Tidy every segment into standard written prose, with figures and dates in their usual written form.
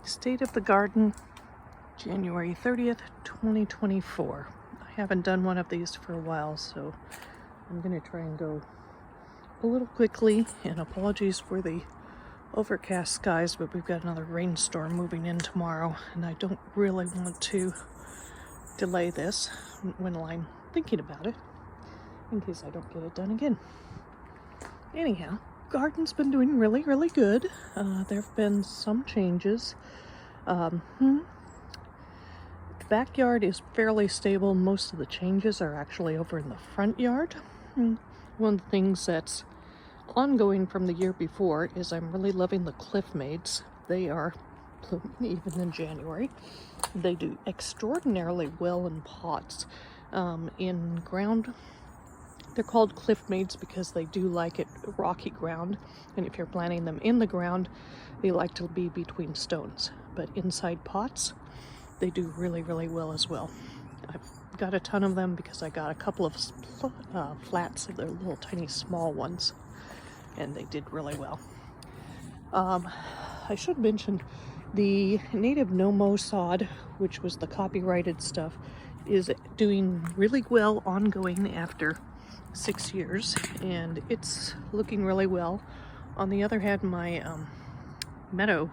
State of the garden, January 30th, 2024. I haven't done one of these for a while, so I'm going to try and go a little quickly, and apologies for the overcast skies, but we've got another rainstorm moving in tomorrow, and I don't really want to delay this when I'm thinking about it, in case I don't get it done again. Anyhow, garden's been doing really, really good. There have been some changes. The backyard is fairly stable. Most of the changes are actually over in the front yard. One of the things that's ongoing from the year before is I'm really loving the cliff maids. They are blooming even in January. They do extraordinarily well in pots. In ground, they're called cliff maids because they do like it rocky ground, and if you're planting them in the ground, they like to be between stones. But inside pots, they do really, really well as well. I've got a ton of them because I got a couple of flats of their little tiny small ones, and they did really well. I should mention the native Nomo sod, which was the copyrighted stuff, is doing really well ongoing after 6 years, and it's looking really well. On the other hand, my meadow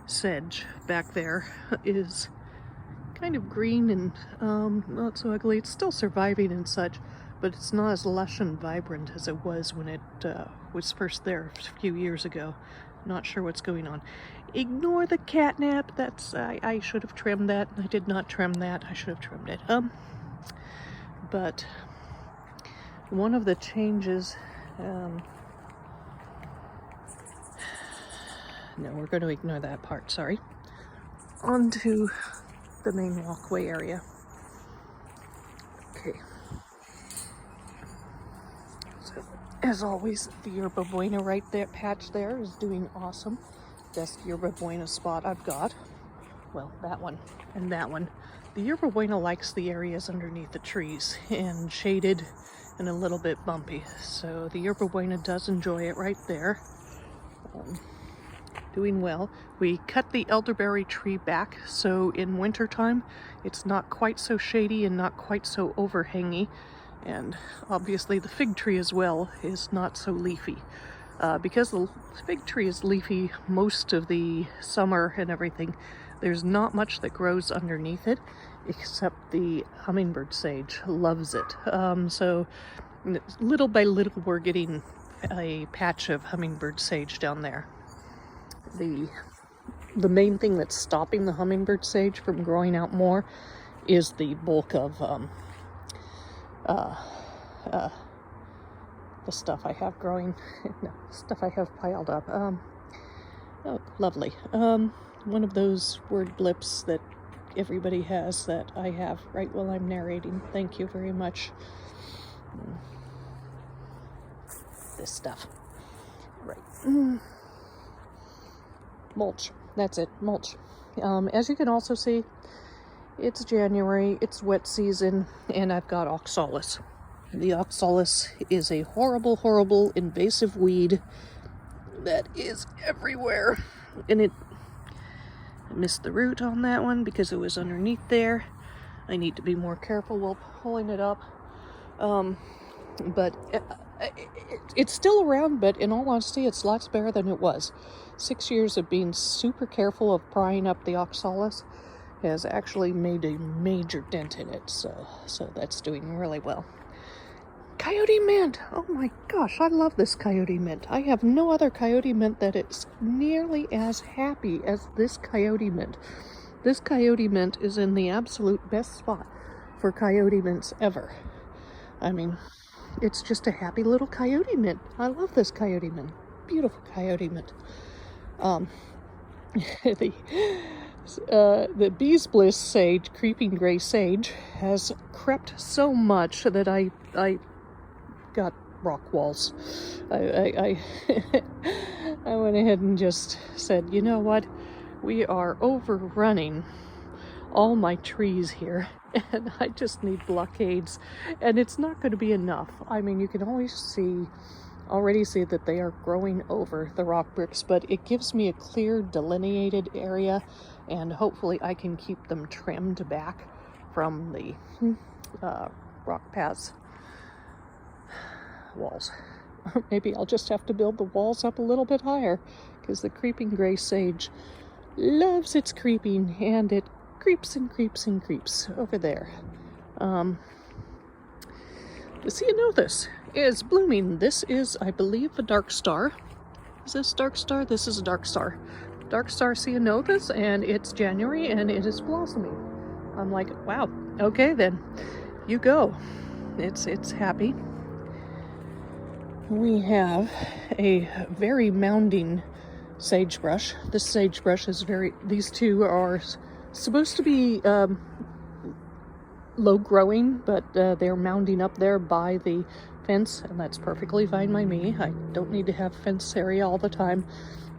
sedge back there is kind of green and not so ugly. It's still surviving and such, but it's not as lush and vibrant as it was when it was first there a few years ago. Not sure what's going on. Ignore the catnap. That's I should have trimmed that. I did not trim that. I should have trimmed it. But one of the changes, no, we're going to ignore that part, sorry. Onto the main walkway area. Okay. So, as always, the yerba buena right there, patch there, is doing awesome. Best yerba buena spot I've got. Well, that one and that one. The yerba buena likes the areas underneath the trees and shaded and a little bit bumpy. So the yerba buena does enjoy it right there. Doing well. We cut the elderberry tree back, so in wintertime it's not quite so shady and not quite so overhangy. And obviously the fig tree as well is not so leafy. Because the fig tree is leafy most of the summer and everything, there's not much that grows underneath it, except the hummingbird sage loves it. So little by little we're getting a patch of hummingbird sage down there. The main thing that's stopping the hummingbird sage from growing out more is the bulk of the stuff I have growing, no, stuff I have piled up. Oh, lovely. One of those word blips that everybody has that I have right while I'm narrating. Thank you very much. This stuff. Right. Mulch. That's it. Mulch. As you can also see, it's January, it's wet season, and I've got oxalis. The oxalis is a horrible, horrible invasive weed that is everywhere. And I missed the root on that one because it was underneath there. I need to be more careful while pulling it up. But it's still around, but in all honesty, it's lots better than it was. 6 years of being super careful of prying up the oxalis has actually made a major dent in it, so that's doing really well. Coyote mint! Oh my gosh, I love this coyote mint. I have no other coyote mint that is nearly as happy as this coyote mint. This coyote mint is in the absolute best spot for coyote mints ever. I mean, it's just a happy little coyote mint. I love this coyote mint. Beautiful coyote mint. The bee's bliss sage, creeping gray sage, has crept so much that I got rock walls. I went ahead and just said, you know what? We are overrunning all my trees here, and I just need blockades, and it's not going to be enough. I mean, you can always see already see that they are growing over the rock bricks, but it gives me a clear delineated area, and hopefully I can keep them trimmed back from the rock paths walls. Maybe I'll just have to build the walls up a little bit higher, because the creeping gray sage loves its creeping, and it creeps and creeps and creeps over there. The ceanothus is blooming. This is, I believe, a dark star. Is this dark star? This is a dark star. Dark star ceanothus, and it's January, and it is blossoming. I'm like, wow, okay then, you go. It's happy. We have a very mounding sagebrush. This sagebrush is these two are supposed to be low growing, but they're mounding up there by the fence, and that's perfectly fine by me. I don't need to have fence area all the time,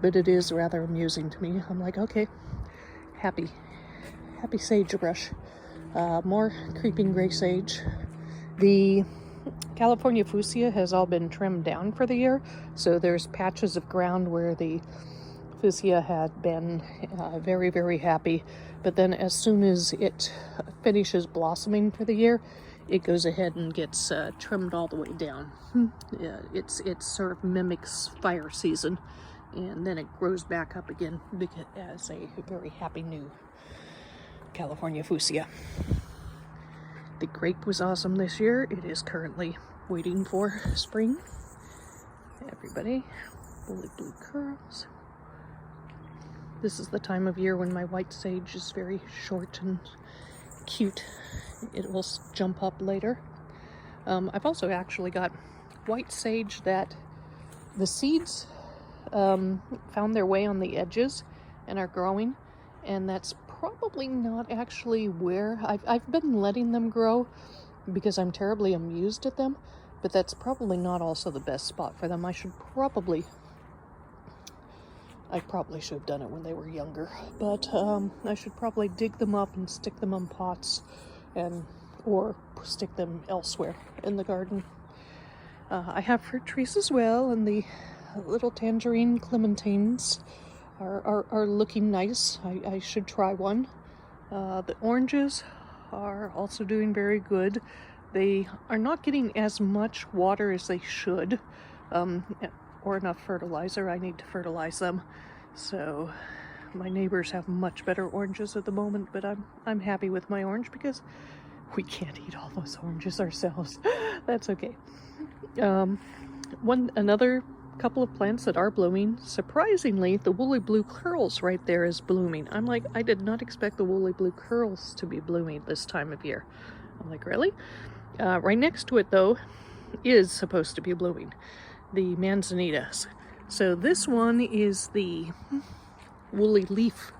but it is rather amusing to me. I'm like, okay, happy sagebrush. More creeping gray sage. The California fuchsia has all been trimmed down for the year, so there's patches of ground where the fuchsia had been very, very happy, but then as soon as it finishes blossoming for the year, it goes ahead and gets trimmed all the way down. Yeah, it sort of mimics fire season, and then it grows back up again as a very happy new California fuchsia. The grape was awesome this year. It is currently waiting for spring. Everybody, woolly blue curls. This is the time of year when my white sage is very short and cute. It will jump up later. I've also actually got white sage that the seeds found their way on the edges and are growing, and that's probably not actually where I've been letting them grow because I'm terribly amused at them, but that's probably not also the best spot for them. I probably should have done it when they were younger, but I should probably dig them up and stick them in pots or stick them elsewhere in the garden. I have fruit trees as well, and the little tangerine clementines are looking nice. I should try one. The oranges are also doing very good. They are not getting as much water as they should, or enough fertilizer. I need to fertilize them. So my neighbors have much better oranges at the moment, but I'm happy with my orange because we can't eat all those oranges ourselves. That's okay. Another couple of plants that are blooming. Surprisingly, the woolly blue curls right there is blooming. I'm like, I did not expect the woolly blue curls to be blooming this time of year. I'm like, really? Right next to it, though, is supposed to be blooming. The manzanitas. So this one is the woolly leaf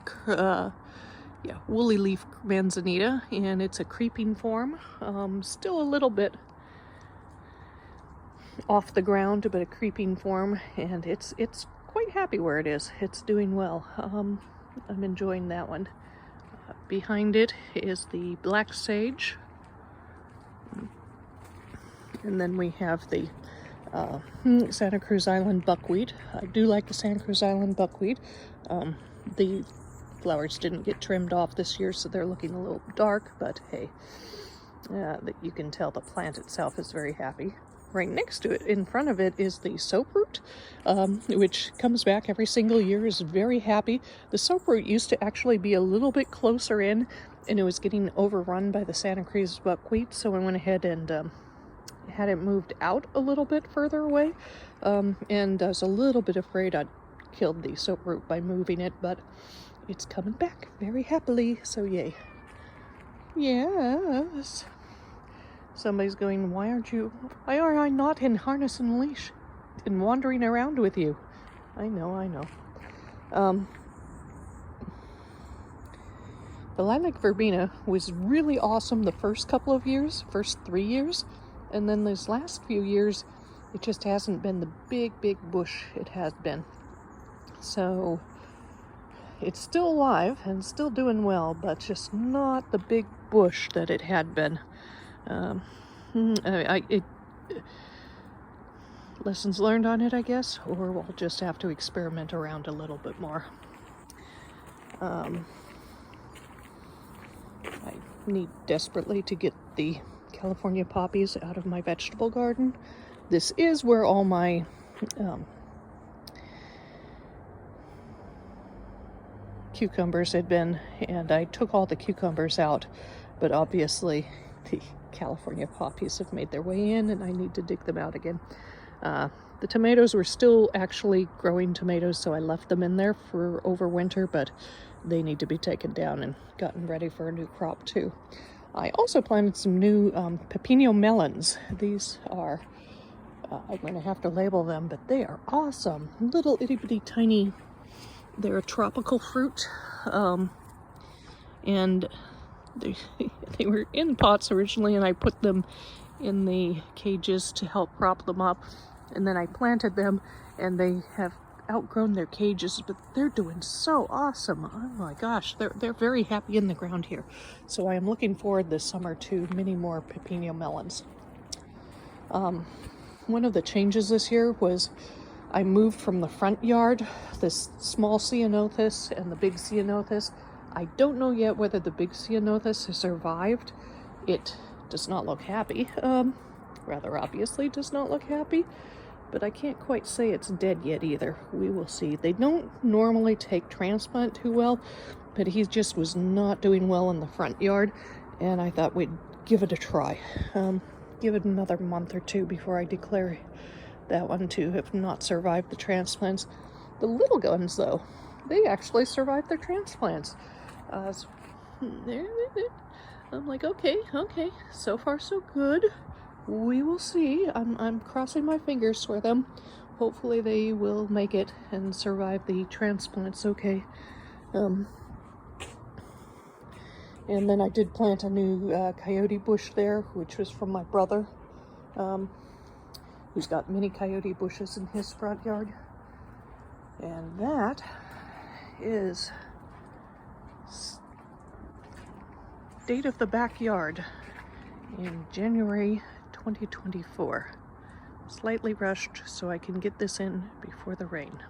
manzanita, and it's a creeping form. Still a little bit off the ground, but a creeping form, and it's quite happy where it is. It's doing well. I'm enjoying that one. Behind it is the black sage, and then we have the Santa Cruz Island buckwheat. I do like the Santa Cruz Island buckwheat. The flowers didn't get trimmed off this year, so they're looking a little dark, but hey, you can tell the plant itself is very happy. Right next to it, in front of it, is the soaproot, which comes back every single year, is very happy. The soaproot used to actually be a little bit closer in, and it was getting overrun by the Santa Cruz buckwheat, so I went ahead and had it moved out a little bit further away, and I was a little bit afraid I'd killed the soaproot by moving it, but it's coming back very happily, so yay. Yes. Somebody's going, why are I not in harness and leash and wandering around with you? I know. The lilac verbena was really awesome the first 3 years, and then these last few years, it just hasn't been the big bush it has been. So it's still alive and still doing well, but just not the big bush that it had been. lessons learned on it, I guess, or we'll just have to experiment around a little bit more. I need desperately to get the California poppies out of my vegetable garden. This is where all my cucumbers had been, and I took all the cucumbers out, but obviously the California poppies have made their way in and I need to dig them out again. The tomatoes were still actually growing tomatoes, so I left them in there for over winter, but they need to be taken down and gotten ready for a new crop too. I also planted some new pepino melons. These are, I'm going to have to label them, but they are awesome. Little itty bitty tiny, they're a tropical fruit, and they were in pots originally, and I put them in the cages to help prop them up, and then I planted them and they have outgrown their cages, but they're doing so awesome. Oh my gosh, they're very happy in the ground here. So I am looking forward this summer to many more pepino melons. One of the changes this year was I moved from the front yard, this small ceanothus and the big ceanothus. I don't know yet whether the big ceanothus has survived. It does not look happy. Rather obviously does not look happy, but I can't quite say it's dead yet either. We will see. They don't normally take transplant too well, but he just was not doing well in the front yard, and I thought we'd give it a try. Give it another month or two before I declare that one to have not survived the transplants. The little guns, though, they actually survived their transplants. I'm like, okay, so far so good. We will see. I'm crossing my fingers for them. Hopefully they will make it and survive the transplants okay. And then I did plant a new coyote bush there, which was from my brother, who's got many coyote bushes in his front yard. And that is state of the backyard in January 2024. Slightly rushed so I can get this in before the rain.